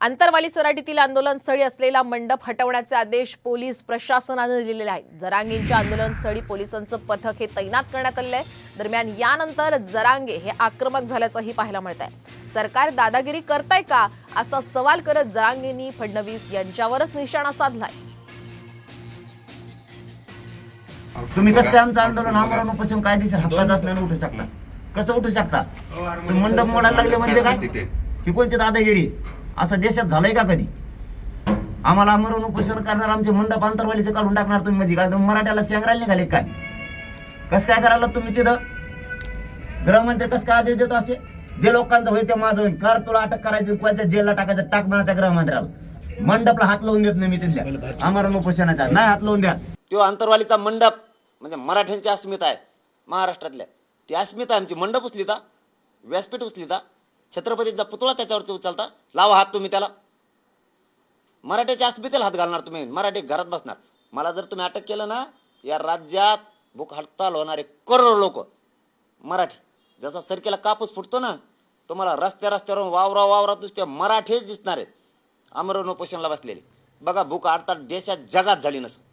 आंतरवाली सराटीतील आंदोलनस्थळी असलेला मंडप हटवण्याचे आदेश पोलीस प्रशासनाने दिलेले आहेत। जरांगेंच्या आंदोलनस्थळी पोलिसांचं पथक हे तैनात करण्यात आले आहे। दरम्यान यानंतर जरांगे हे आक्रमक झाल्याचंही पाहायला मिळतंय। सरकार दादागिरी करताय का असा सवाल करत जरांगेंनी फडणवीस यांच्यावरच निशाणा साधलाय। तुम्ही कसं काय आमचं आंदोलन आमरण उपोषण कायदेशीर हक्काचं असल्याने उठू शकता? कसं उठू शकता? तुम्ही मंडप मोडायला लागले म्हणजे काय? ही कोणती दादागिरी? असं देशात झालंय का कधी? आम्हाला आमरण उपोषण करणार आमचे मंडप आंतरवालीचे काढून टाकणार तुम्ही म्हणजे काय? तुम्ही मराठ्याला चेंगरायला निघाले काय? कसं काय करायला तुम्ही तिथं? गृहमंत्री कसं काय आदेश देतो असे? जे लोकांचं होईल ते माझं होईल, कर तुला अटक करायचं, कोणत्या जेलला टाकायचं टाक म्हणा त्या गृहमंत्र्याला। मंडपला हात लावून देत नाही मी तिथल्या आमरण उपोषणाचा, नाही हात लावून द्या। तो आंतरवालीचा मंडप म्हणजे मराठ्यांची अस्मिता आहे महाराष्ट्रातल्या, ती अस्मिता आमची। मंडप उचलिता, व्यासपीठ उचलिता, छत्रपतींचा पुतळा त्याच्यावरचा उचलता, लावा हात तुम्ही त्याला। मराठ्याच्या अस्मितेला हात घालणार तुम्ही, मराठी घरात बसणार। मला जर तुम्ही अटक केलं ना, या राज्यात भूक हडताल होणारे करोडो लोक मराठी, जसा सरकीला कापूस फुटतो ना, तुम्हाला रस्त्यावर वावरात नुसते मराठीच दिसणार आहेत आमरण उपोषणाला बसलेले। बघा भूक हडताल देशात जगात झाली नसं।